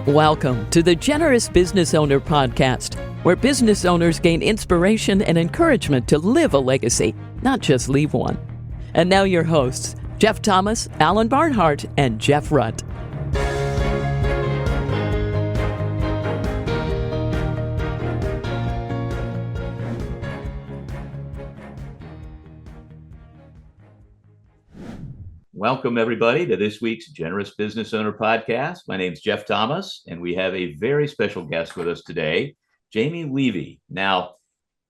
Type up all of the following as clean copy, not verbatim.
Welcome to the Generous Business Owner Podcast, where business owners gain inspiration and encouragement to live a legacy, not just leave one. And now your hosts, Jeff Thomas, Alan Barnhart, and Jeff Rutt. Welcome, everybody, to this week's Generous Business Owner Podcast. My name is Jeff Thomas, and we have a very special guest with us today, Jamie Levy. Now,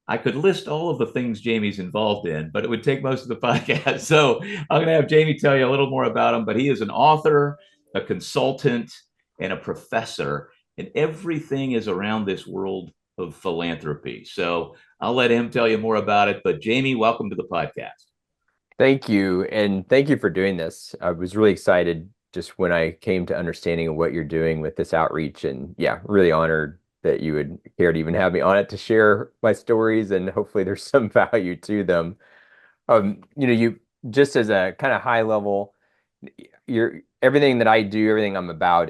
I could list all of the things Jamie's involved in, but it would take most of the podcast. So I'm going to have Jamie tell you a little more about him, but he is an author, a consultant, and a professor, and everything is around this world of philanthropy. So I'll let him tell you more about it. But Jamie, welcome to the podcast. Thank you. And thank you for doing this. I was really excited just when I came to understanding of what you're doing with this outreach. And yeah, really honored that you would care to even have me on it to share my stories, and hopefully there's some value to them. You just as a kind of high level, everything that I do, everything I'm about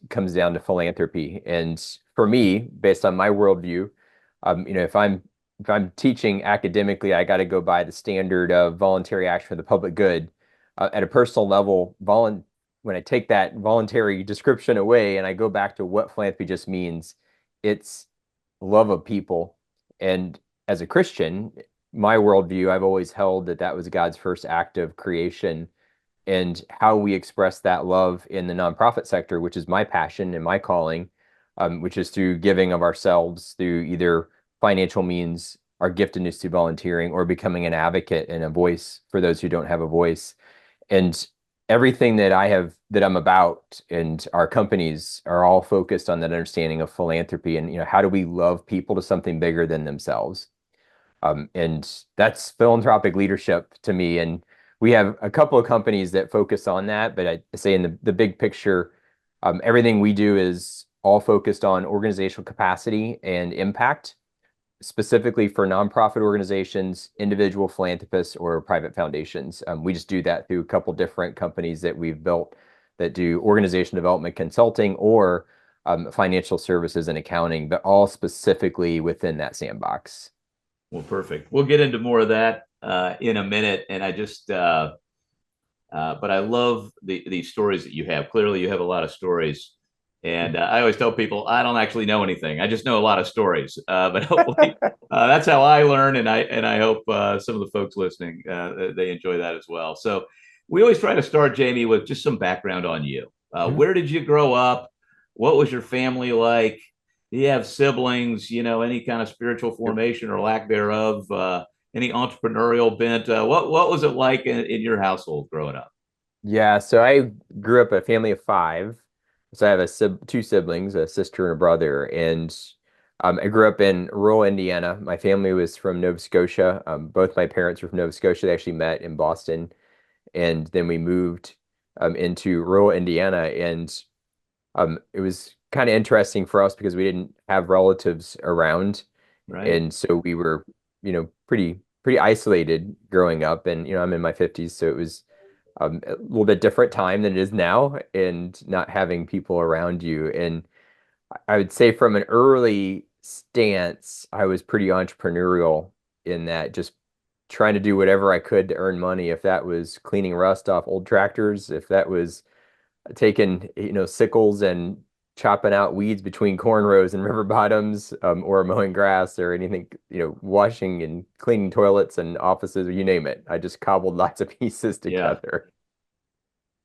comes down to philanthropy. And for me, based on my worldview, if I'm teaching academically, I got to go by the standard of voluntary action for the public good. At a personal level, when I take that voluntary description away and I go back to what philanthropy just means, it's love of people. And as a Christian, my worldview, I've always held that was God's first act of creation, and how we express that love in the nonprofit sector, which is my passion and my calling, which is through giving of ourselves through either financial means, our giftedness to volunteering, or becoming an advocate and a voice for those who don't have a voice. And everything that I'm about and our companies are all focused on that understanding of philanthropy and, how do we love people to something bigger than themselves? And that's philanthropic leadership to me. And we have a couple of companies that focus on that, but I say in the big picture, everything we do is all focused on organizational capacity and impact, specifically for nonprofit organizations, individual philanthropists, or private foundations. We just do that through a couple different companies that we've built that do organization development consulting or financial services and accounting, but all specifically within that sandbox. Well, perfect. We'll get into more of that in a minute. And I just, but I love the stories that you have. Clearly, you have a lot of stories. And I always tell people I don't actually know anything. I just know a lot of stories. But hopefully that's how I learn. And I hope some of the folks listening, they enjoy that as well. So we always try to start, Jamie, with just some background on you. Where did you grow up? What was your family like? Do you have siblings? Any kind of spiritual formation or lack thereof? Any entrepreneurial bent? What was it like in your household growing up? Yeah, so I grew up a family of five. So I have two siblings, a sister and a brother, and I grew up in rural Indiana. My family was from Nova Scotia. Both my parents were from Nova Scotia. They actually met in Boston, and then we moved into rural Indiana. And it was kind of interesting for us because we didn't have relatives around, Right. And so we were, pretty isolated growing up. And I'm in my 50s, so it was a little bit different time than it is now, and not having people around you. And I would say from an early stance, I was pretty entrepreneurial in that, just trying to do whatever I could to earn money. If that was cleaning rust off old tractors, if that was taking, sickles and chopping out weeds between corn rows and river bottoms, or mowing grass, or anything, washing and cleaning toilets and offices, or you name it. I just cobbled lots of pieces together.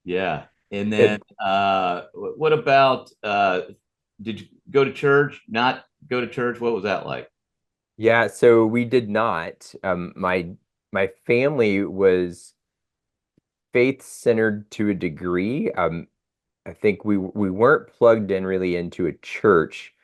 Yeah. And then what about, did you go to church, not go to church? What was that like? Yeah, so we did not. My family was faith-centered to a degree. I think we weren't plugged in really into a church,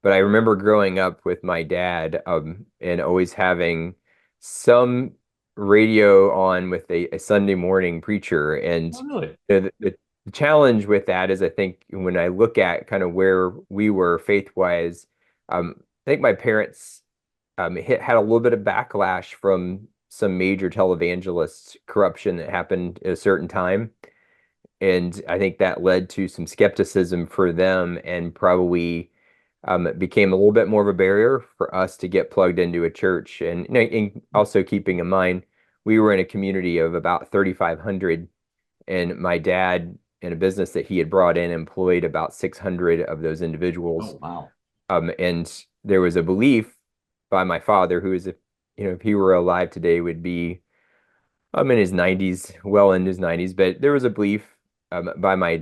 but I remember growing up with my dad, and always having some radio on with a Sunday morning preacher. And Oh, really? the challenge with that is, I think when I look at kind of where we were faith-wise, I think my parents had a little bit of backlash from some major televangelist corruption that happened at a certain time. And I think that led to some skepticism for them and probably it became a little bit more of a barrier for us to get plugged into a church. And, and also keeping in mind, we were in a community of about 3,500, and my dad, in a business that he had brought in, employed about 600 of those individuals. Oh, wow. And there was a belief by my father, who is, if he were alive today, would be in his 90s, well in his 90s, but there was a belief by my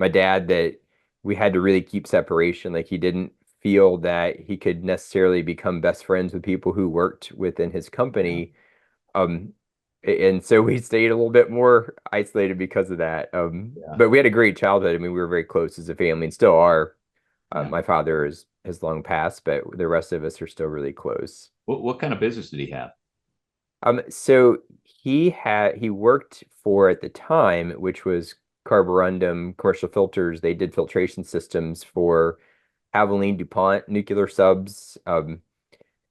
dad that we had to really keep separation. Like he didn't feel that he could necessarily become best friends with people who worked within his Yeah. company. Um, and so we stayed a little bit more isolated because of that. Yeah. But we had a great childhood. I mean, we were very close as a family and still are. Yeah. My father has long passed, but the rest of us are still really close. What kind of business did he have? So he worked for at the time, which was carborundum commercial filters. They did filtration systems for Haviland DuPont nuclear subs.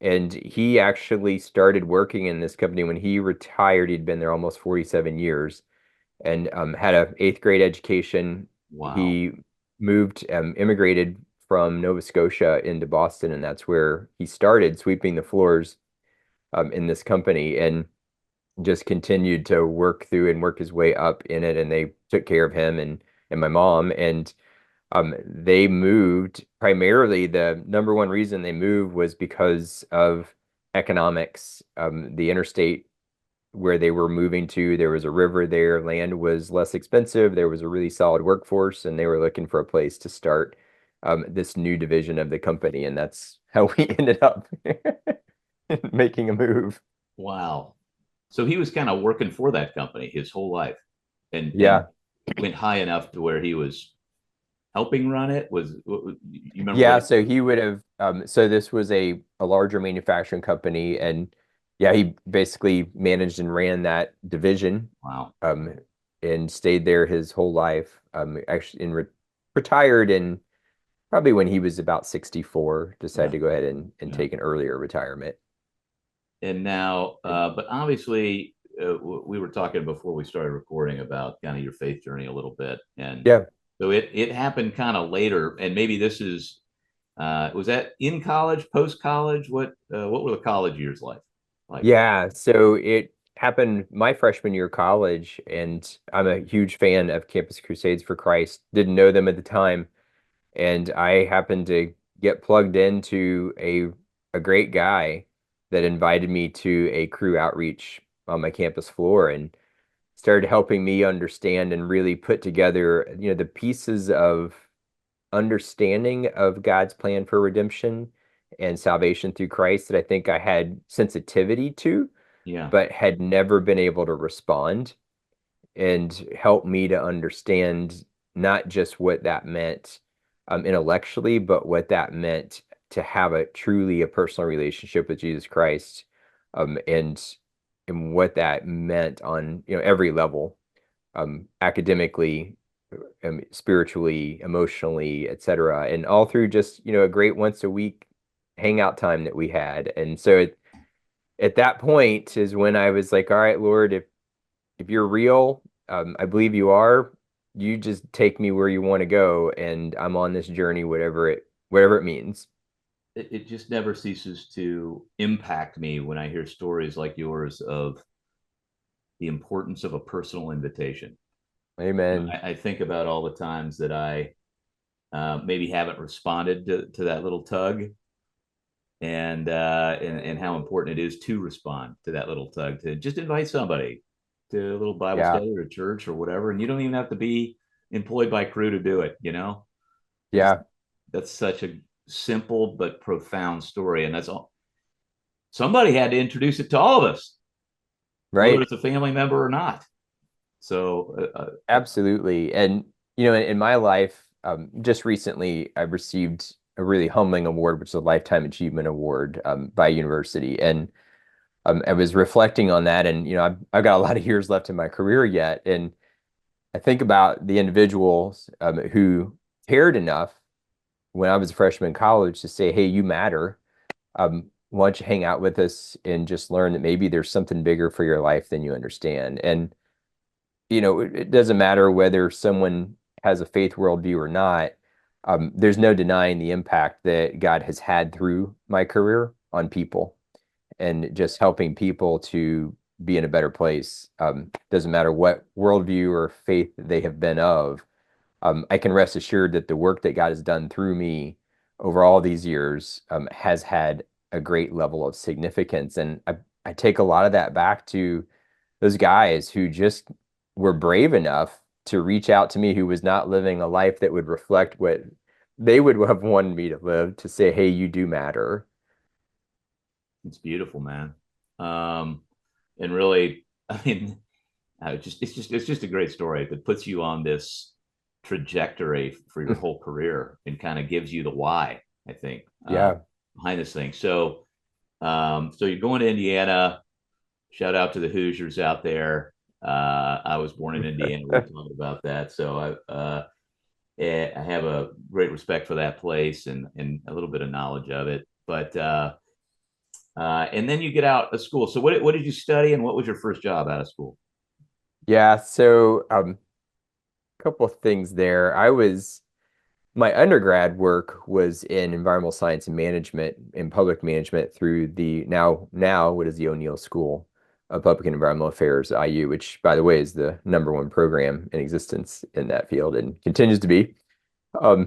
And he actually started working in this company when he retired. He'd been there almost 47 years and had a eighth grade education. Wow. He immigrated from Nova Scotia into Boston, and that's where he started sweeping the floors in this company. And just continued to work through and work his way up in it. And they took care of him and my mom. And they moved primarily. The number one reason they moved was because of economics. The interstate where they were moving to, there was a river there, land was less expensive, there was a really solid workforce, and they were looking for a place to start this new division of the company. And that's how we ended up making a move. Wow. So he was kind of working for that company his whole life and Yeah. went high enough to where he was helping run it. You remember Yeah, what? so he would have so this was a larger manufacturing company, and yeah, he basically managed and ran that division Wow. um and stayed there his whole life. Actually retired, and probably when he was about 64 decided Yeah. to go ahead and Yeah. take an earlier retirement. And now, but obviously, we were talking before we started recording about kind of your faith journey a little bit, and Yeah. so it happened kind of later. And maybe this is was that in college, post college? What were the college years like? Like, Yeah, so it happened my freshman year of college, and I'm a huge fan of Campus Crusades for Christ. Didn't know them at the time, and I happened to get plugged into a great guy that invited me to a crew outreach on my campus floor and started helping me understand and really put together, the pieces of understanding of God's plan for redemption and salvation through Christ that I think I had sensitivity to, yeah, but had never been able to respond, and help me to understand not just what that meant intellectually, but what that meant to have a truly a personal relationship with Jesus Christ, and what that meant on every level, academically, spiritually, emotionally, etc., and all through just a great once a week hangout time that we had. And so at that point is when I was like, all right, Lord, if you're real, I believe you are. You just take me where you want to go, and I'm on this journey, whatever it means. it just never ceases to impact me when I hear stories like yours of the importance of a personal invitation. Amen. I think about all the times that I maybe haven't responded to that little tug, and how important it is to respond to that little tug, to just invite somebody to a little Bible Yeah. study or a church or whatever, and you don't even have to be employed by crew to do it. I just Yeah. That's such a simple but profound story, and that's all. Somebody had to introduce it to all of us, whether Right. it's a family member or not. So, Absolutely. And in my life, just recently, I received a really humbling award, which is a Lifetime Achievement Award by a university. And I was reflecting on that, and I've got a lot of years left in my career yet, and I think about the individuals who cared enough when I was a freshman in college to say, "Hey, you matter. Why don't you hang out with us and just learn that maybe there's something bigger for your life than you understand?" And it doesn't matter whether someone has a faith worldview or not. There's no denying the impact that God has had through my career on people and just helping people to be in a better place. Doesn't matter what worldview or faith they have been of. I can rest assured that the work that God has done through me over all these years has had a great level of significance. And I take a lot of that back to those guys who just were brave enough to reach out to me, who was not living a life that would reflect what they would have wanted me to live, to say, hey, you do matter. It's beautiful, man. And really, I mean, it's just a great story that puts you on this trajectory for your whole career and kind of gives you the why, I think, Yeah. behind this thing. So you're going to Indiana. Shout out to the Hoosiers out there. I was born in Indiana. We talked about that. So I have a great respect for that place and a little bit of knowledge of it. But and then you get out of school. So what did you study and what was your first job out of school? Yeah. So a couple of things there. My undergrad work was in environmental science and management and public management through the now what is the O'Neill School of Public and Environmental Affairs, IU, which, by the way, is the #1 program in existence in that field and continues to be.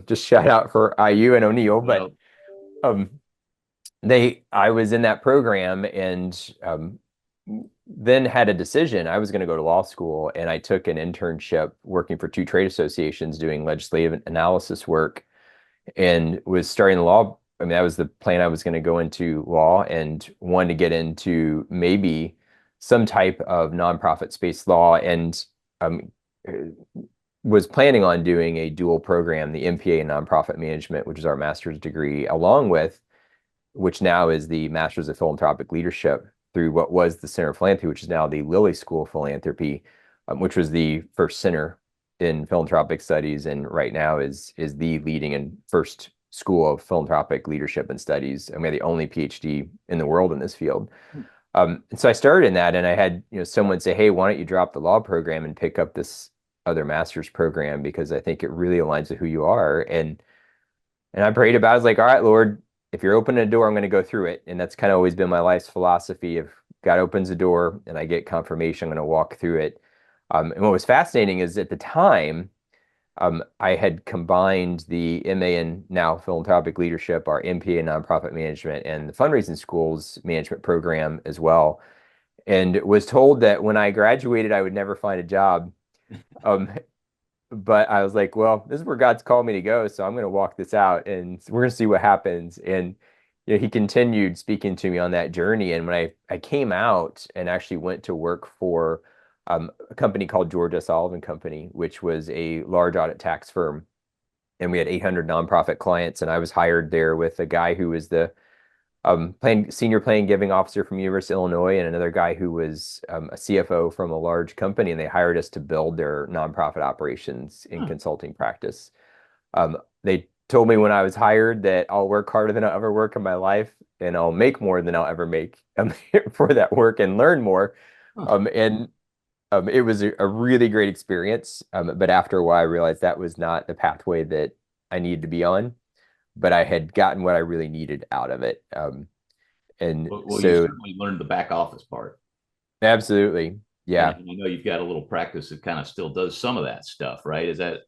Just shout out for IU and O'Neill, but um, I was in that program and then had a decision. I was going to go to law school, and I took an internship working for two trade associations doing legislative analysis work, and was starting the law. I mean, that was the plan. I was going to go into law and wanted to get into maybe some type of nonprofit space law, and um, was planning on doing a dual program, the MPA in nonprofit management, which is our master's degree, along with which now is the Masters of Philanthropic Leadership through what was the Center of Philanthropy, which is now the Lilly School of Philanthropy, which was the first center in philanthropic studies, and right now is the leading and first school of philanthropic leadership and studies. And we're the only PhD in the world in this field. And so I started in that, and I had someone say, "Hey, why don't you drop the law program and pick up this other master's program because I think it really aligns with who you are." And I prayed about it. I was like, "All right, Lord, if you're opening a door, I'm going to go through it." And that's kind of always been my life's philosophy. If God opens a door and I get confirmation, I'm going to walk through it. And what was fascinating is at the time, I had combined the MA in now philanthropic leadership, our MPA in nonprofit management, and the fundraising schools management program as well. And was told that when I graduated, I would never find a job. Um, but I was like, well, this is where God's called me to go, so I'm going to walk this out, and we're going to see what happens. And he continued speaking to me on that journey. And when I came out and actually went to work for a company called George S. Olive Company, which was a large audit tax firm, and we had 800 nonprofit clients, and I was hired there with a guy who was the senior plan giving officer from University of Illinois, and another guy who was a CFO from a large company, and they hired us to build their nonprofit operations in consulting practice. They told me when I was hired that I'll work harder than I'll ever work in my life, and I'll make more than I'll ever make for that work and learn more. And it was a really great experience. But after a while, I realized that was not the pathway that I needed to be on. But I had gotten what I really needed out of it. And Well, so you certainly learned the back office part. absolutely. Yeah. And I know you've got a little practice that kind of still does some of that stuff, right? Is that,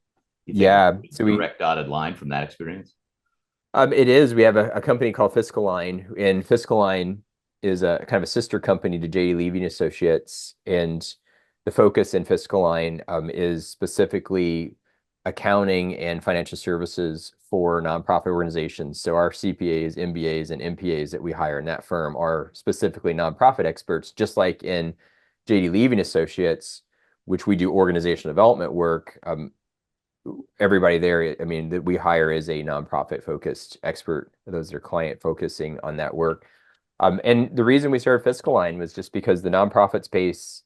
you think, Yeah. So direct dotted line from that experience? it is. We have a company called Fiscal Line, and Fiscal Line is a kind of a sister company to J.D. Levy and Associates. And the focus in Fiscal Line is specifically accounting and financial services for nonprofit organizations. So our CPAs, MBAs, and MPAs that we hire in that firm are specifically nonprofit experts, just like in J.D. Levy and Associates, which we do organizational development work. Everybody there, I mean, that we hire is a nonprofit focused expert. Those are client focusing on that work. And the reason we started Fiscal Line was just because the nonprofit space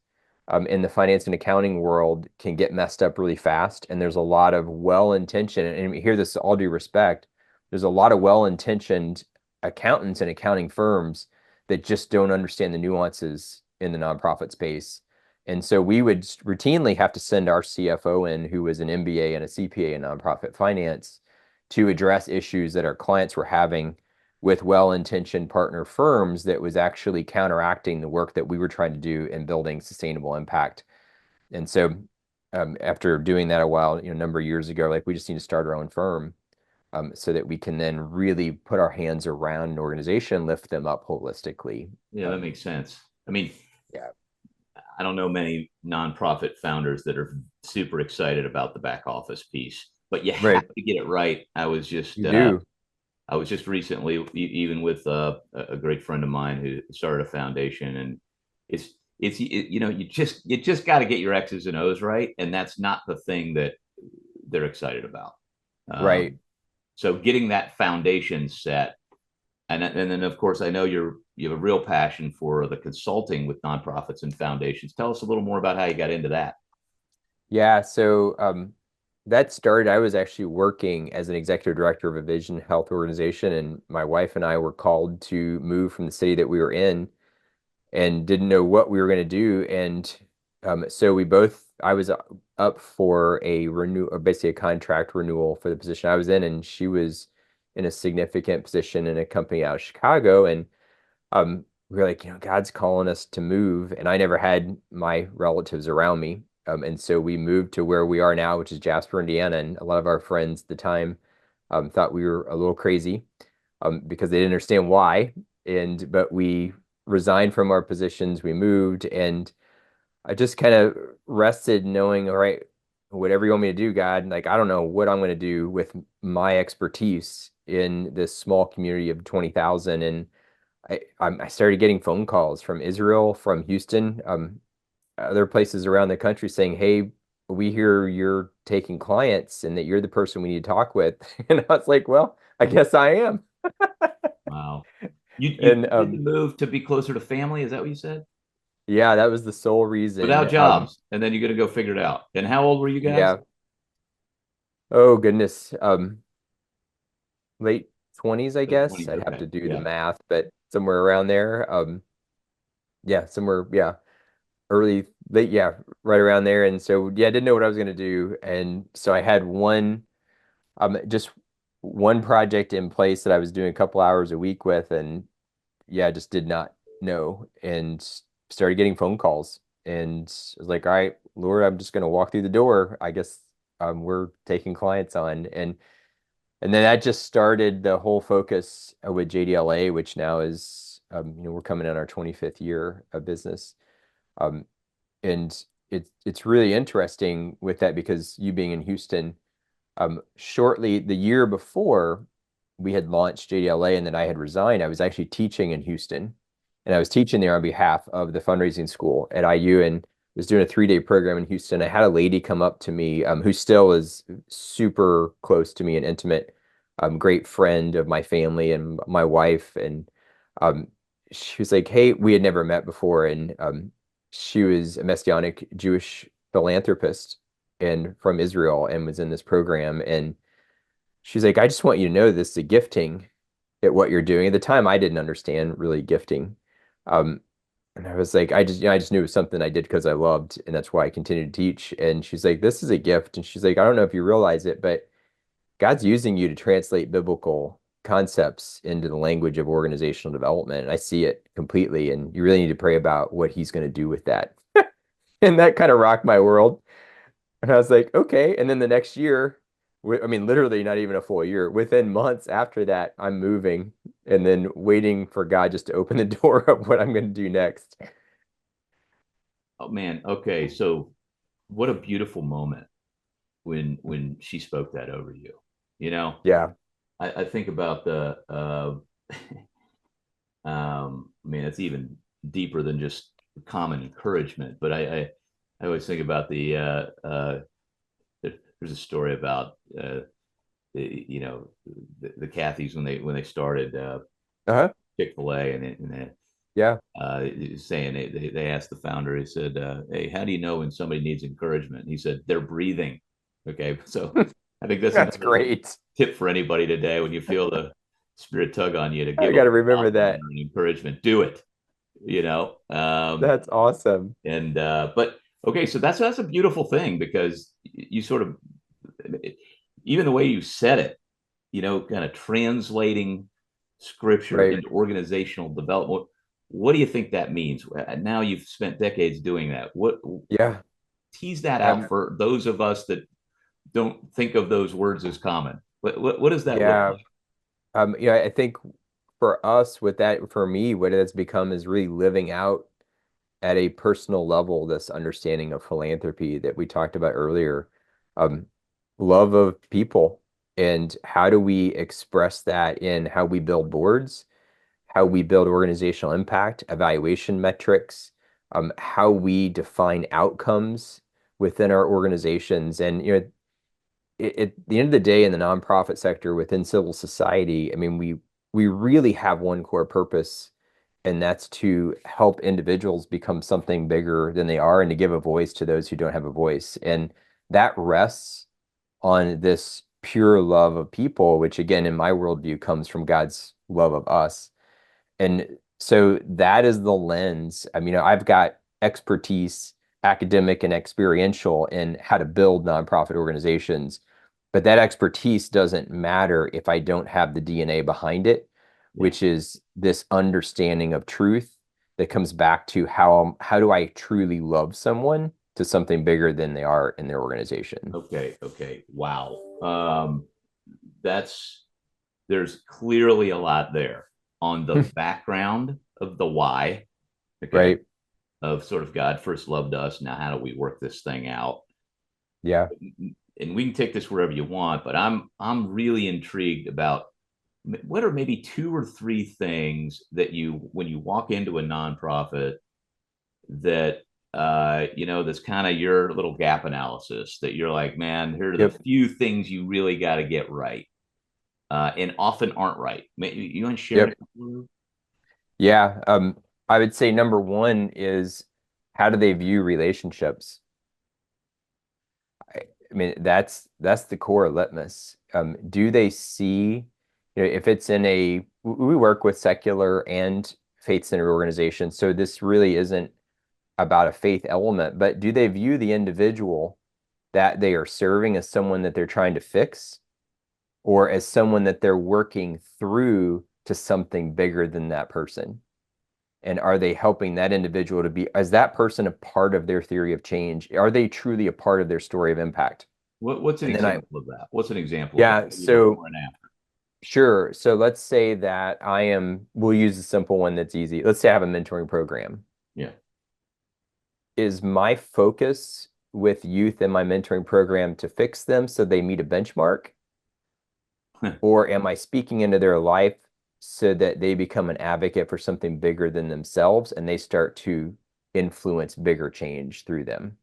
in the finance and accounting world can get messed up really fast. And there's a lot of well-intentioned, and we hear this all due respect, there's a lot of well-intentioned accountants and accounting firms that just don't understand the nuances in the nonprofit space. And so we would routinely have to send our CFO in, who was an MBA and a CPA in nonprofit finance, to address issues that our clients were having with well-intentioned partner firms that was actually counteracting the work that we were trying to do in building sustainable impact. And so after doing that a while, a number of years ago, like we just need to start our own firm so that we can then really put our hands around an organization, lift them up holistically. Yeah, that makes sense. I mean, yeah, I don't know many nonprofit founders that are super excited about the back office piece, but you have to get it right. I was just recently even with a great friend of mine who started a foundation, and you just got to get your X's and O's right, and that's not the thing that they're excited about. Right. So getting that foundation set, and then of course I know you have a real passion for the consulting with nonprofits and foundations. Tell us a little more about how you got into that. Yeah, so that started, I was actually working as an executive director of a vision health organization, and my wife and I were called to move from the city that we were in and didn't know what we were going to do. And so I was up for a basically a contract renewal for the position I was in, and she was in a significant position in a company out of Chicago. And we were like, God's calling us to move. And I never had my relatives around me. And so we moved to where we are now, which is Jasper, Indiana. And a lot of our friends at the time thought we were a little crazy because they didn't understand why. But we resigned from our positions, we moved, and I just kind of rested knowing, all right, whatever you want me to do, God, like, I don't know what I'm going to do with my expertise in this small community of 20,000. And I started getting phone calls from Israel, from Houston, other places around the country saying, hey, we hear you're taking clients and that you're the person we need to talk with. And I was like, well, I guess I am. Wow. You And did the move to be closer to family? Is that what you said? yeah, that was the sole reason. Without jobs, and then you're going to go figure it out. And how old were you guys? Yeah. Oh goodness. Late 20s, I guess. 20s, I'd have okay. to do Yeah. the math, but somewhere around there. Yeah, somewhere, yeah, early, late, yeah, right around there. And so, yeah, I didn't know what I was going to do. And so I had just one project in place that I was doing a couple hours a week with, and yeah, I just did not know, and started getting phone calls, and I was like, all right, Lord, I'm just going to walk through the door. I guess we're taking clients on, and then that just started the whole focus with JDLA, which now is, we're coming in our 25th year of business. Um, and it's really interesting with that because you being in Houston, shortly the year before we had launched JDLA and then I had resigned, I was actually teaching in Houston, and I was teaching there on behalf of the fundraising school at IU, and was doing a 3-day program in Houston. I had a lady come up to me who still is super close to me and intimate, great friend of my family and my wife. And um, she was like, hey, we had never met before. And she was a Messianic Jewish philanthropist and from Israel and was in this program. And she's like, I just want you to know this is a gifting at what you're doing. At the time, I didn't understand really gifting. Um, and I was like, I just knew it was something I did because I loved, and that's why I continued to teach. And she's like, this is a gift. And she's like, I don't know if you realize it, but God's using you to translate biblical concepts into the language of organizational development. And I see it completely. And you really need to pray about what he's going to do with that. And that kind of rocked my world. And I was like, okay. And then the next year, I mean, literally not even a full year, within months after that, I'm moving and then waiting for God just to open the door of what I'm going to do next. Oh man. Okay. So what a beautiful moment when she spoke that over you. Yeah. I think about the I mean, it's even deeper than just common encouragement, but I always think about there's a story about the Cathys when they started Uh-huh. Chick-fil-A, and Yeah. saying they asked the founder, he said, hey, how do you know when somebody needs encouragement? And he said, they're breathing. Okay. So I think that's That's another great. tip for anybody today. When you feel the spirit tug on you to I give got to a remember that. compliment or an encouragement, do it. That's awesome. And but okay, so that's a beautiful thing because you sort of, even the way you said it, kind of translating scripture Right. into organizational development. What do you think that means? Now you've spent decades doing that. What Yeah. tease that out for those of us that don't think of those words as common? What does that look Yeah. like? I think for us, for me, what it has become is really living out at a personal level this understanding of philanthropy that we talked about earlier, um, love of people, and how do we express that in how we build boards, how we build organizational impact, evaluation metrics, how we define outcomes within our organizations. And at the end of the day, in the nonprofit sector within civil society, I mean, we really have one core purpose, and that's to help individuals become something bigger than they are and to give a voice to those who don't have a voice. And that rests on this pure love of people, which again, in my worldview, comes from God's love of us. And so that is the lens. I mean, I've got expertise, academic and experiential, in how to build nonprofit organizations. But that expertise doesn't matter if I don't have the DNA behind it, Yeah. which is this understanding of truth that comes back to how do I truly love someone to something bigger than they are in their organization. Okay. Okay. Wow. That's There's clearly a lot there on the background of the why. Okay. Right? Of sort of God first loved us. Now, how do we work this thing out? Yeah. And we can take this wherever you want, but I'm really intrigued about what are maybe two or three things that when you walk into a nonprofit, that that's kind of your little gap analysis, that you're like, man, here are the Yep. few things you really got to get right, and often aren't right. You want to share Yep. it? Yeah. I would say number one is, how do they view relationships? I mean, that's the core litmus. Do they see, if it's we work with secular and faith-centered organizations, so this really isn't about a faith element, but do they view the individual that they are serving as someone that they're trying to fix, or as someone that they're working through to something bigger than that person? And are they helping that individual to be, as that person, a part of their theory of change? Are they truly a part of their story of impact? What's an And then example of that? What's an example of that? yeah, Maybe before so and after. sure. So let's say that we'll use a simple one that's easy. Let's say I have a mentoring program. Yeah. Is my focus with youth in my mentoring program to fix them so they meet a benchmark? Or am I speaking into their life so that they become an advocate for something bigger than themselves and they start to influence bigger change through them,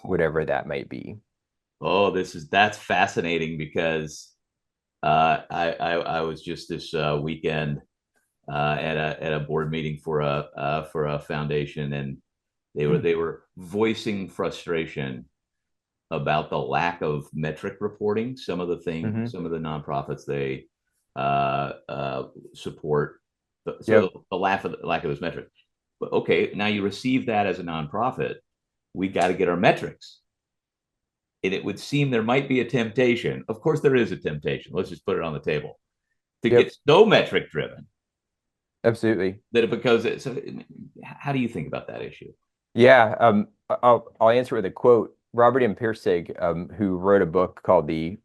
whatever that might be? Oh, that's fascinating because I was just this weekend at a board meeting for a foundation, and they were voicing frustration about the lack of metric reporting. Mm-hmm. Some of the nonprofits they support, Yep. the lack of those metrics. But okay, now you receive that as a nonprofit. We got to get our metrics. And it would seem there might be a temptation. Of course, there is a temptation. Let's just put it on the table to Yep. get so metric driven Absolutely. that it becomes. So, how do you think about that issue? Yeah. I'll answer with a quote. Robert M. Pirsig, who wrote a book called The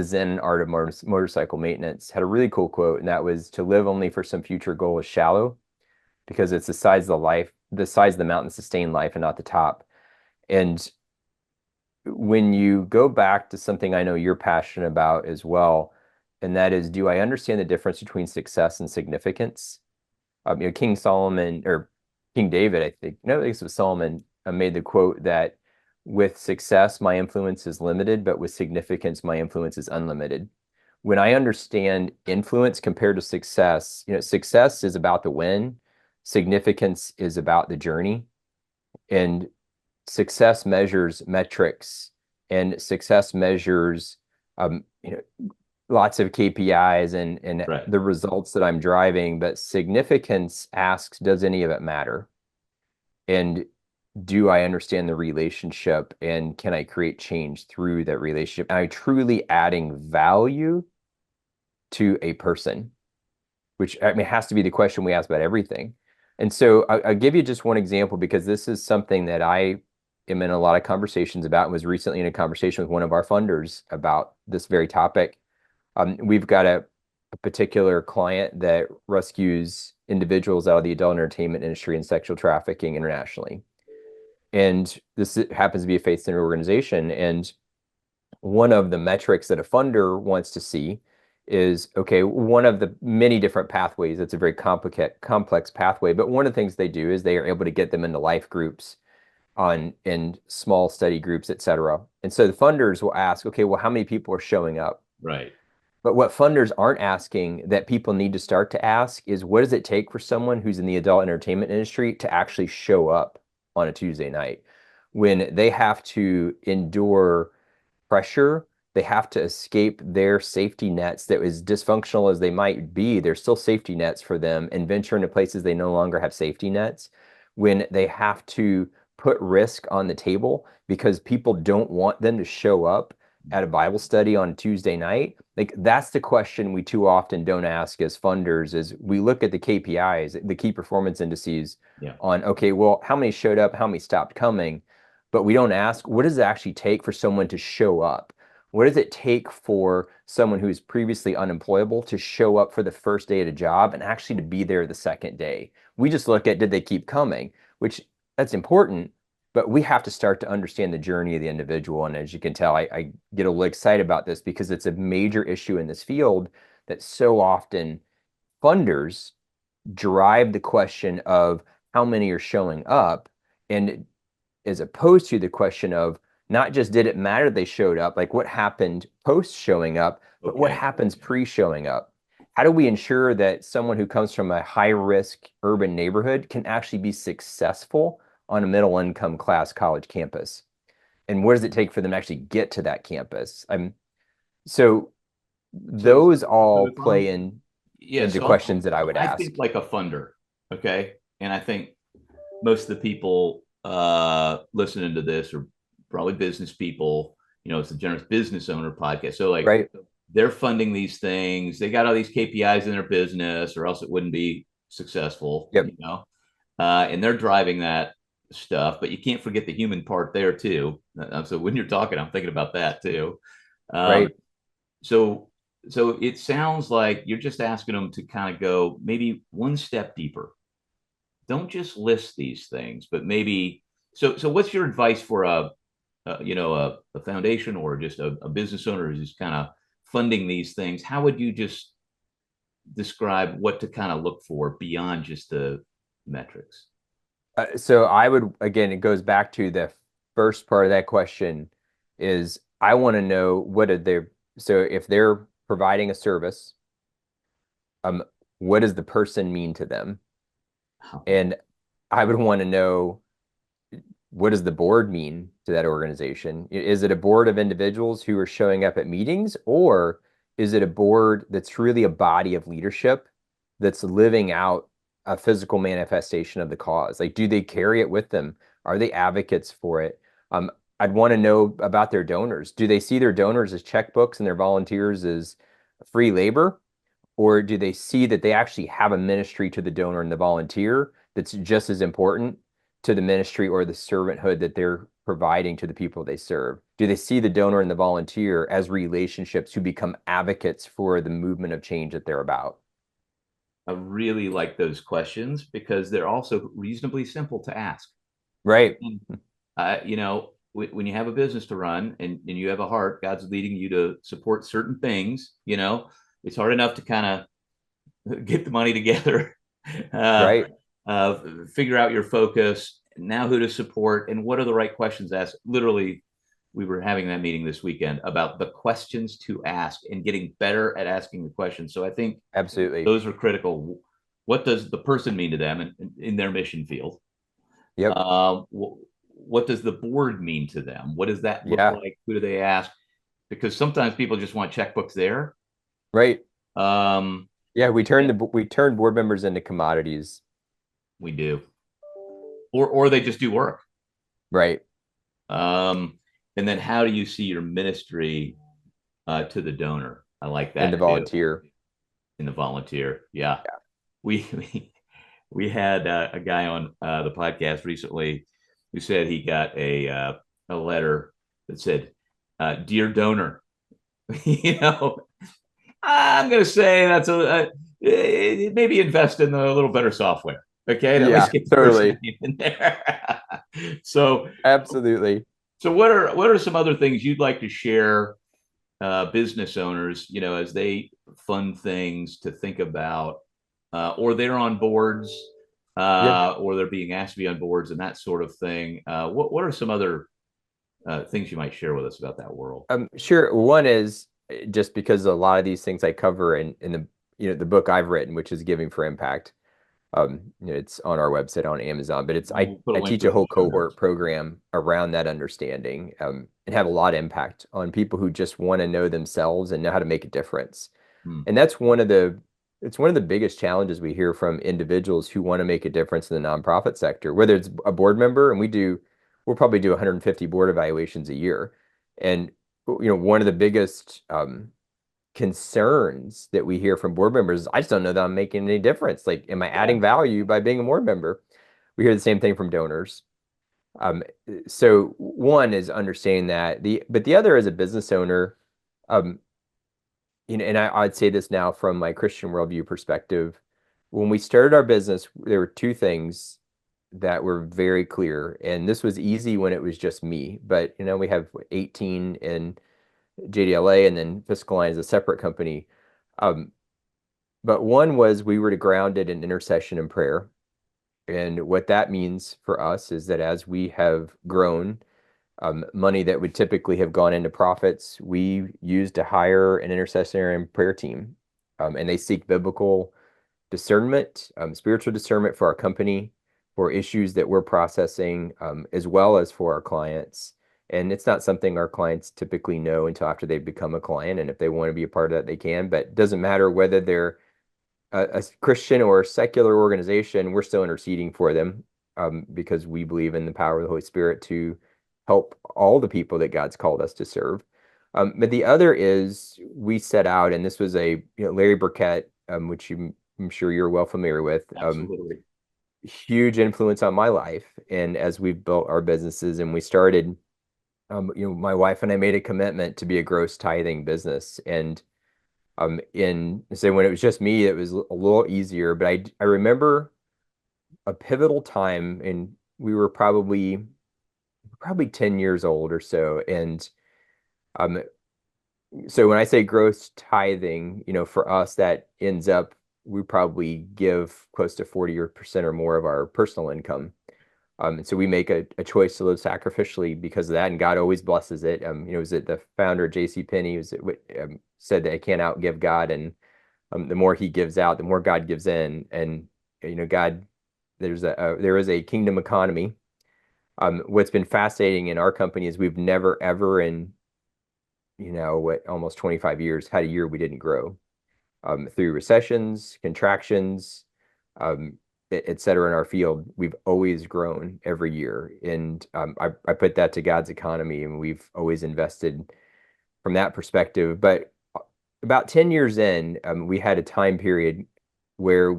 Zen Art of Motorcycle Maintenance, had a really cool quote, and that was, to live only for some future goal is shallow, because it's the size of the mountain sustain life and not the top. And when you go back to something I know you're passionate about as well, and that is, do I understand the difference between success and significance? King Solomon, or King David, I think, no, I think it was Solomon, made the quote that, with success, my influence is limited, but with significance, my influence is unlimited. When I understand influence compared to success, success is about the win, significance is about the journey, and success measures metrics, and success measures, um, you know, lots of KPIs and Right. the results that I'm driving, but significance asks, does any of it matter? And do I understand the relationship and can I create change through that relationship? Am I truly adding value to a person? Which I mean has to be the question we ask about everything. And so I'll give you just one example because this is something that I am in a lot of conversations about and was recently in a conversation with one of our funders about this very topic. We've got a particular client that rescues individuals out of the adult entertainment industry and sexual trafficking internationally. And this happens to be a faith-centered organization. And one of the metrics that a funder wants to see is, okay, one of the many different pathways. It's a very complex pathway, but one of the things they do is they are able to get them into life groups in small study groups, et cetera. And so the funders will ask, okay, well, how many people are showing up? Right. But what funders aren't asking that people need to start to ask is what does it take for someone who's in the adult entertainment industry to actually show up on a Tuesday night when they have to endure pressure, they have to escape their safety nets that as dysfunctional as they might be, there's still safety nets for them and venture into places they no longer have safety nets. When they have to put risk on the table because people don't want them to show up at a Bible study on Tuesday night, like that's the question we too often don't ask as funders is we look at the KPIs, the key performance indices on, okay, well, how many showed up, how many stopped coming? But we don't ask, what does it actually take for someone to show up? What does it take for someone who is previously unemployable to show up for the first day at a job and actually to be there the second day? We just look at, did they keep coming? Which that's important, but we have to start to understand the journey of the individual. And as you can tell, I get a little excited about this because it's a major issue in this field that so often funders drive the question of how many are showing up, and as opposed to the question of not just did it matter they showed up, like what happened post showing up, but what happens pre showing up? How do we ensure that someone who comes from a high risk urban neighborhood can actually be successful on a middle income class college campus? And what does it take for them to actually get to that campus? So those all play into questions that I would ask. I think like a funder, okay? And I think most of the people listening to this are probably business people. You know, it's the Generous Business Owner podcast. So like right. They're funding these things. They got all these KPIs in their business or else it wouldn't be successful, you know? And they're driving that stuff, but you can't forget the human part there too. So when you're talking, I'm thinking about that too. Right. So it sounds like you're just asking them to kind of go maybe one step deeper. Don't just list these things, but maybe. So what's your advice for a foundation or just a business owner who's just kind of funding these things? How would you just describe what to kind of look for beyond just the metrics? So I would, again, it goes back to the first part of that question is I want to know what are their, so if they're providing a service, what does the person mean to them? And I would want to know, what does the board mean to that organization? Is it a board of individuals who are showing up at meetings, or is it a board that's really a body of leadership that's living out a physical manifestation of the cause? Like, do they carry it with them? Are they advocates for it? I'd want to know about their donors. Do they see their donors as checkbooks and their volunteers as free labor? Or do they see that they actually have a ministry to the donor and the volunteer that's just as important to the ministry or the servanthood that they're providing to the people they serve? Do they see the donor and the volunteer as relationships who become advocates for the movement of change that they're about? I really like those questions because they're also reasonably simple to ask. Right. And, when you have a business to run and you have a heart, God's leading you to support certain things, it's hard enough to kind of get the money together, right. Figure out your focus, now who to support, and what are the right questions to ask. Literally, we were having that meeting this weekend about the questions to ask and getting better at asking the questions. So I think absolutely those are critical. What does the person mean to them in their mission field? Yep. What does the board mean to them? What does that look like? Who do they ask? Because sometimes people just want checkbooks there, Right. Um, Yeah, we turned board members into commodities. we do, or they just do work. Right. Um, and then how do you see your ministry to the donor? I like And the that too. volunteer. In the volunteer, yeah. We we had a guy on the podcast recently who said he got a letter that said, "Dear donor," you know, I'm going to say that's maybe invest in a little better software. Okay, to at least Yeah, get the first totally. name in there. so, Absolutely. so what are some other things you'd like to share business owners, as they fund things to think about, or they're on boards, Yeah. or they're being asked to be on boards and that sort of thing. What are some other things you might share with us about that world? Sure. One is just because a lot of these things I cover in the book I've written, which is Giving for Impact. It's on our website on Amazon, but We'll put a I link teach to a it in whole the show notes. cohort program around that understanding, and have a lot of impact on people who just want to know themselves and know how to make a difference. Hmm. And it's one of the biggest challenges we hear from individuals who want to make a difference in the nonprofit sector, whether it's a board member, and we'll probably do 150 board evaluations a year. And one of the biggest concerns that we hear from board members is, I just don't know that I'm making any difference. Like, am I Yeah. adding value by being a board member? We hear the same thing from donors. Um, so one is understanding that but the other as a business owner, um, and I'd say this now from my Christian worldview perspective. When we started our business, there were two things that were very clear, and this was easy when it was just me. But we have 18 in JDLA, and then Fiscal Line is a separate company. Um, but one was we were to ground it in intercession and prayer. And what that means for us is that as we have grown, money that would typically have gone into profits, we use to hire an intercessory and prayer team. And they seek biblical discernment, spiritual discernment for our company, for issues that we're processing, as well as for our clients. And it's not something our clients typically know until after they've become a client. And if they want to be a part of that, they can. But it doesn't matter whether they're a Christian or a secular organization, we're still interceding for them, because we believe in the power of the Holy Spirit to help all the people that God's called us to serve. But the other is we set out, and this was Larry Burkett, which I'm sure you're well familiar with, Absolutely. huge influence on my life. And as we've built our businesses and we started, my wife and I made a commitment to be a gross tithing business. And when it was just me, it was a little easier. But I remember a pivotal time, and we were probably 10 years old or so. And um, so when I say gross tithing, for us, that ends up, we probably give close to 40% or more of our personal income. And so we make a choice to live sacrificially because of that, and God always blesses it. Was it the founder, J.C. Penney, said that I can't outgive God, and the more He gives out, the more God gives in. And God, there is a kingdom economy. What's been fascinating in our company is we've never ever in almost 25 years had a year we didn't grow, through recessions, contractions, et cetera. In our field, we've always grown every year. And I put that to God's economy, and we've always invested from that perspective. But about 10 years in, we had a time period where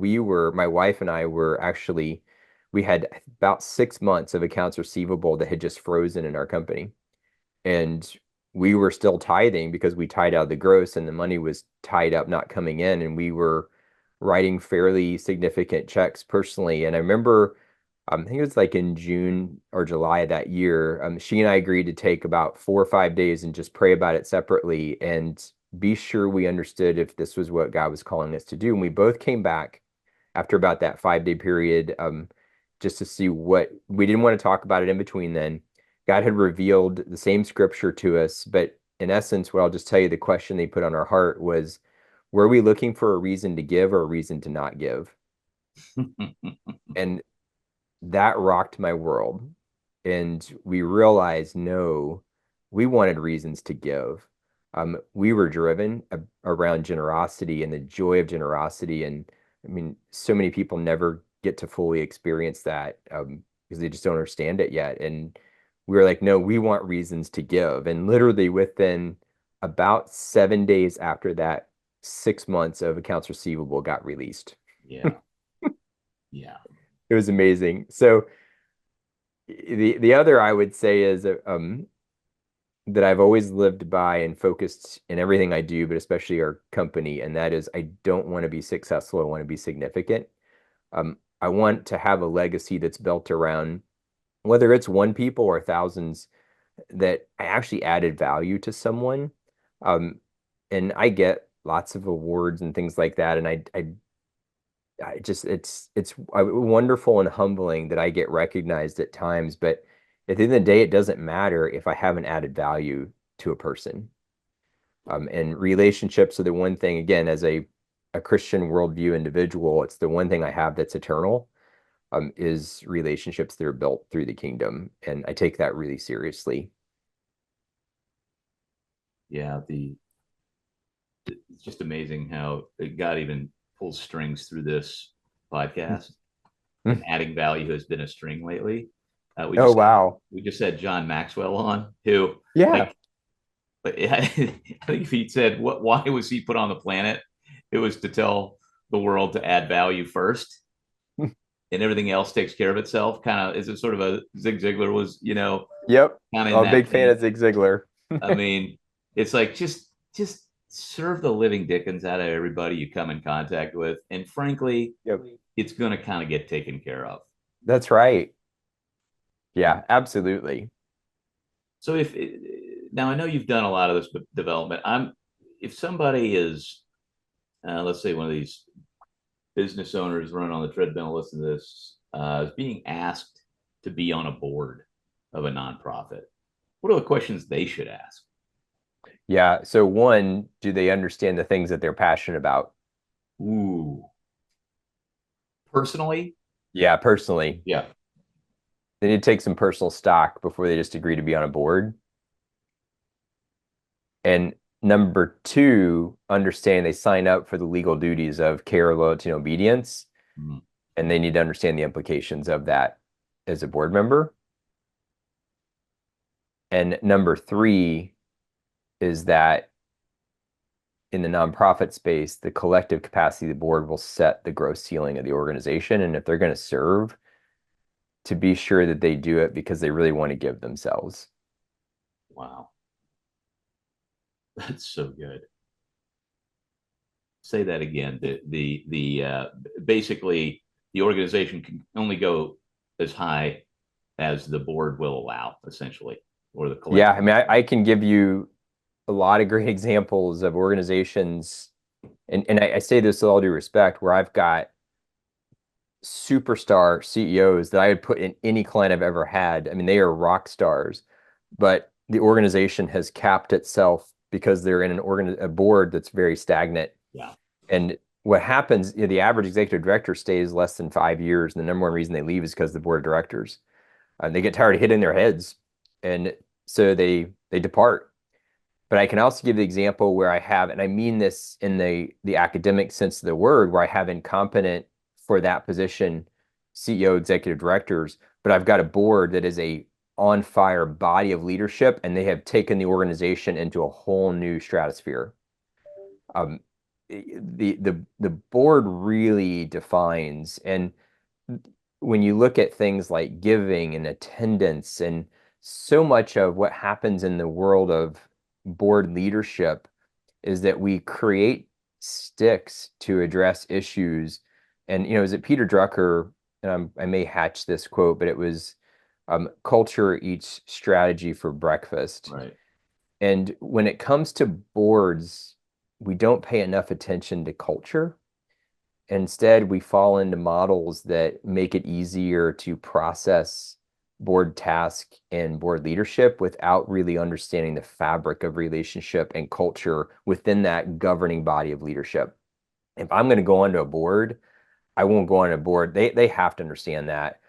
my wife and I were actually, we had about 6 months of accounts receivable that had just frozen in our company. And we were still tithing because we tied out the gross, and the money was tied up, not coming in. And we were writing fairly significant checks personally. And I remember, I think it was like in June or July of that year, she and I agreed to take about 4 or 5 days and just pray about it separately and be sure we understood if this was what God was calling us to do. And we both came back after about that 5-day period, just to see what we didn't want to talk about it in between then. God had revealed the same scripture to us, but in essence, what I'll just tell you, the question they put on our heart was, were we looking for a reason to give or a reason to not give? And that rocked my world. And we realized, no, we wanted reasons to give. we were driven around generosity and the joy of generosity. And I mean, so many people never get to fully experience that because they just don't understand it yet. And we were like, no, we want reasons to give. And literally within about 7 days after that, 6 months of accounts receivable got released. Yeah. Yeah. It was amazing. So the other I would say is that I've always lived by and focused in everything I do, but especially our company, and that is I don't want to be successful. I want to be significant. I want to have a legacy that's built around whether it's one people or thousands that I actually added value to someone. And I get lots of awards and things like that, and I just it's wonderful and humbling that I get recognized at times, but at the end of the day, it doesn't matter if I haven't added value to a person. And relationships are the one thing, again, as a Christian worldview individual, it's the one thing I have that's eternal, is relationships that are built through the kingdom. And I take that really seriously. Yeah. It's just amazing how God even pulls strings through this podcast. And adding value has been a string lately. Oh, wow. We just had John Maxwell on, who, Yeah. I think if he said why was he put on the planet, it was to tell the world to add value first, and everything else takes care of itself. Kind of is it sort of a Zig Ziglar was, Yep. kind of I'm in a that big fan vein. of Zig Ziglar. I mean, it's like just serve the living dickens out of everybody you come in contact with, and frankly, Yep. it's going to kind of get taken care of. That's right. Yeah, absolutely. So now I know you've done a lot of this development. If somebody is, let's say, one of these business owners running on the treadmill, listen to this, is being asked to be on a board of a nonprofit, what are the questions they should ask? Yeah. So one, do they understand the things that they're passionate about? Ooh, personally, Yeah, personally. yeah, They need to take some personal stock before they just agree to be on a board. And number two, understand they sign up for the legal duties of care, loyalty, and obedience. Mhm. And they need to understand the implications of that as a board member. And number three is that in the nonprofit space, the collective capacity of the board will set the growth ceiling of the organization. And if they're going to serve, to be sure that they do it because they really want to give themselves. Wow, that's so good. Say that again. Basically the organization can only go as high as the board will allow, essentially, or the collective. Yeah, I mean, I can give you a lot of great examples of organizations, and I say this with all due respect, where I've got superstar CEOs that I would put in any client I've ever had. I mean, they are rock stars, but the organization has capped itself because they're in a board that's very stagnant. Yeah. And what happens, the average executive director stays less than 5 years, and the number one reason they leave is because of the board of directors. They get tired of hitting their heads, and so they depart. But I can also give the example where I have, and I mean this in the academic sense of the word, where I have incompetent for that position CEO, executive directors, but I've got a board that is a on fire body of leadership, and they have taken the organization into a whole new stratosphere. The board really defines, and when you look at things like giving and attendance, and so much of what happens in the world of board leadership is that we create sticks to address issues. And, is it Peter Drucker? And I may hatch this quote, but it was culture eats strategy for breakfast. Right. And when it comes to boards, we don't pay enough attention to culture. Instead, we fall into models that make it easier to process board task and board leadership without really understanding the fabric of relationship and culture within that governing body of leadership. If I'm going to go onto a board, I won't go on a board. They have to understand that.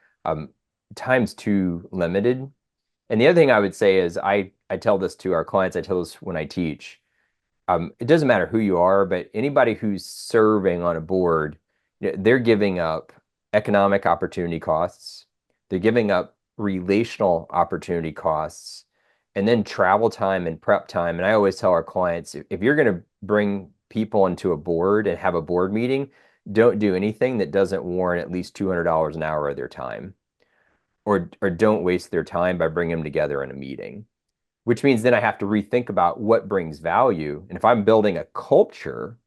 Time's too limited. And the other thing I would say is I tell this to our clients, I tell this when I teach. It doesn't matter who you are, but anybody who's serving on a board, they're giving up economic opportunity costs. They're giving up relational opportunity costs, and then travel time and prep time. And I always tell our clients, if you're going to bring people into a board and have a board meeting, don't do anything that doesn't warrant at least $200 an hour of their time, or don't waste their time by bringing them together in a meeting, which means then I have to rethink about what brings value. And if I'm building a culture,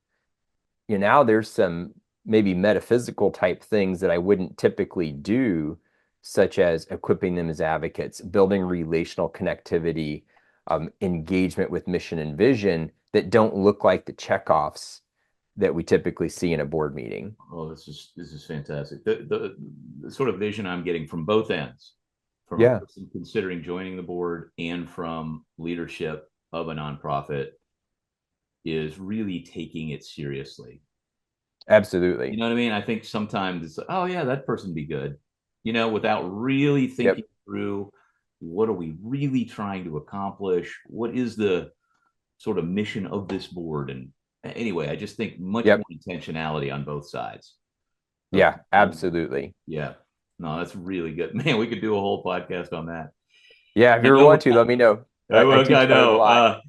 now there's some maybe metaphysical type things that I wouldn't typically do, such as equipping them as advocates, building relational connectivity, engagement with mission and vision that don't look like the checkoffs that we typically see in a board meeting. Oh, this is fantastic. The sort of vision I'm getting from both ends, from a person considering joining the board and from leadership of a nonprofit, is really taking it seriously. Absolutely. You know what I mean? I think sometimes it's, oh yeah, that person be good, without really thinking through, what are we really trying to accomplish? What is the sort of mission of this board? And anyway, I just think much more intentionality on both sides. Yeah, absolutely. Yeah. No, that's really good. Man, we could do a whole podcast on that. Yeah, if you ever want to, let me know. I teach know. A lot.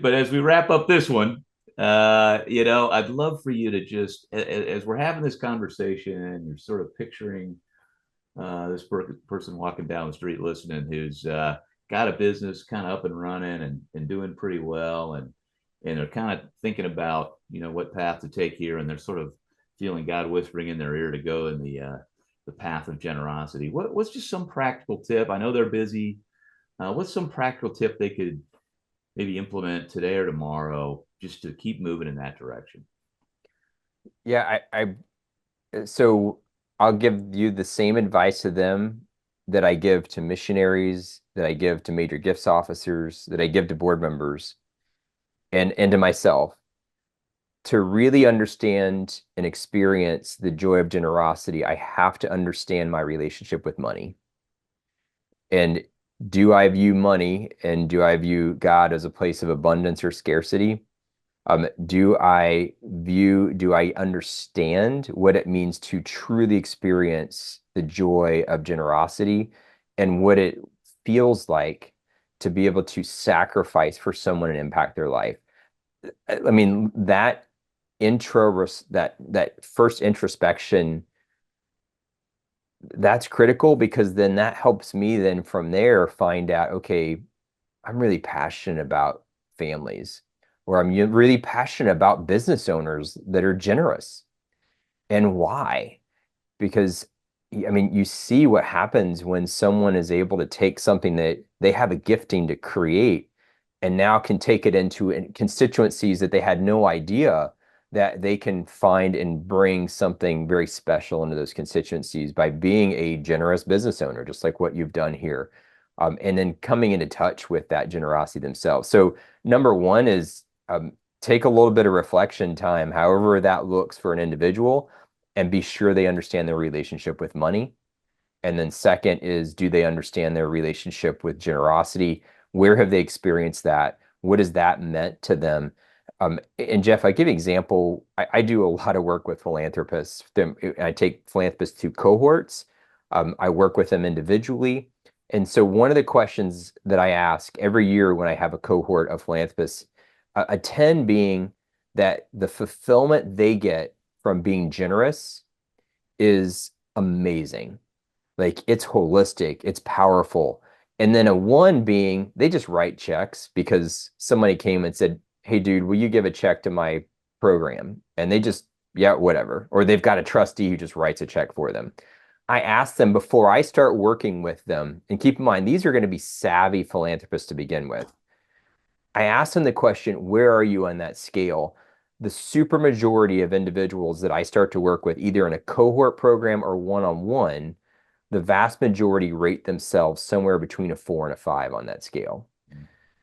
But as we wrap up this one, I'd love for you to just, as we're having this conversation, you're sort of picturing this person walking down the street listening, who's got a business kind of up and running and doing pretty well, and they're kind of thinking about what path to take here, and they're sort of feeling God whispering in their ear to go in the path of generosity. What's just some practical tip? I know they're busy. What's some practical tip they could maybe implement today or tomorrow just to keep moving in that direction? Yeah, so I'll give you the same advice to them that I give to missionaries, that I give to major gifts officers, that I give to board members, and to myself. To really understand and experience the joy of generosity, I have to understand my relationship with money. And do I view money and do I view God as a place of abundance or scarcity? Do I understand what it means to truly experience the joy of generosity and what it feels like to be able to sacrifice for someone and impact their life? I mean, that first introspection, that's critical, because then that helps me then from there find out, okay, I'm really passionate about families, or I'm really passionate about business owners that are generous. And why? Because I mean, you see what happens when someone is able to take something that they have a gifting to create and now can take it into constituencies that they had no idea that they can find and bring something very special into those constituencies by being a generous business owner, just like what you've done here. And then coming into touch with that generosity themselves. So number one is take a little bit of reflection time, however that looks for an individual, and be sure they understand their relationship with money. And then second is, do they understand their relationship with generosity? Where have they experienced that? What has that meant to them? And Jeff, I give an example. I do a lot of work with philanthropists. I take philanthropists to cohorts. I work with them individually. And so one of the questions that I ask every year when I have a cohort of philanthropists, a 10 being that the fulfillment they get from being generous is amazing. Like, it's holistic, it's powerful. And then a 1 being they just write checks because somebody came and said, hey, dude, will you give a check to my program? And they just, yeah, whatever. Or they've got a trustee who just writes a check for them. I ask them before I start working with them, and keep in mind, these are going to be savvy philanthropists to begin with. I ask them the question, where are you on that scale? The supermajority of individuals that I start to work with, either in a cohort program or one-on-one, the vast majority rate themselves somewhere between a 4 and a 5 on that scale.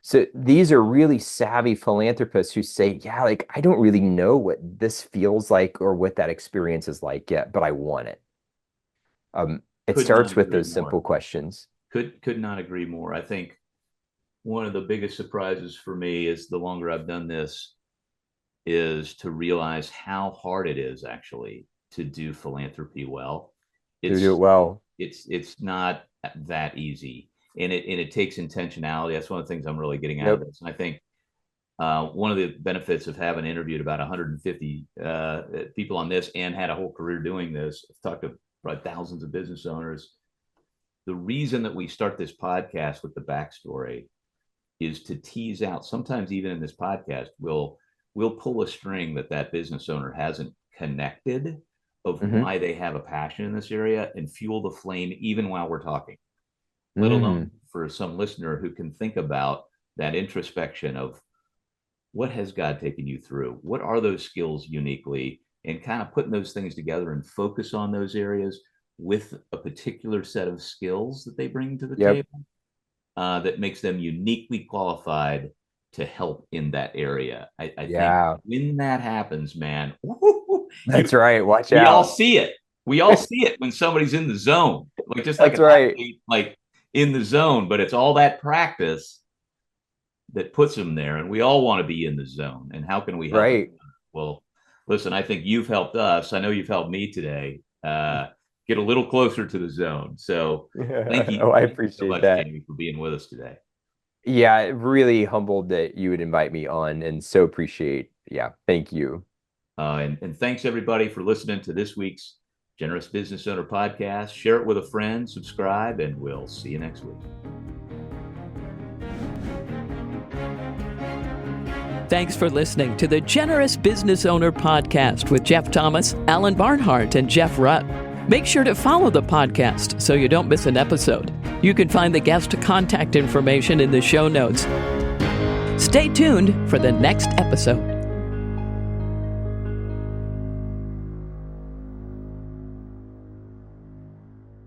So these are really savvy philanthropists who say, yeah, like, I don't really know what this feels like or what that experience is like yet, but I want it. It starts with those simple questions. Could not agree more. I think one of the biggest surprises for me is the longer I've done this is to realize how hard it is actually to do philanthropy well. To do it well. It's not that easy, and it takes intentionality. That's one of the things I'm really getting out of this. And I think one of the benefits of having interviewed about 150 people on this and had a whole career doing this, I've talked to probably thousands of business owners. The reason that we start this podcast with the backstory is to tease out, sometimes even in this podcast, we'll pull a string that business owner hasn't connected of why they have a passion in this area and fuel the flame even while we're talking, let alone for some listener who can think about that introspection of what has God taken you through? What are those skills uniquely? And kind of putting those things together and focus on those areas with a particular set of skills that they bring to the table that makes them uniquely qualified to help in that area. I think when that happens, man, that's right. Watch out. We all see it. We all see it when somebody's in the zone, like just like that's right. Athlete, like in the zone, but it's all that practice that puts them there. And we all want to be in the zone. And how can we help? Right. Well, listen, I think you've helped us. I know you've helped me today get a little closer to the zone. So thank you. I appreciate so much, that. Jamie, for being with us today. Yeah, really humbled that you would invite me on, and so appreciate. Yeah, thank you. And thanks everybody for listening to this week's Generous Business Owner Podcast. Share it with a friend, subscribe, and we'll see you next week. Thanks for listening to the Generous Business Owner Podcast with Jeff Thomas, Alan Barnhart, and Jeff Rutt. Make sure to follow the podcast so you don't miss an episode. You can find the guest contact information in the show notes. Stay tuned for the next episode.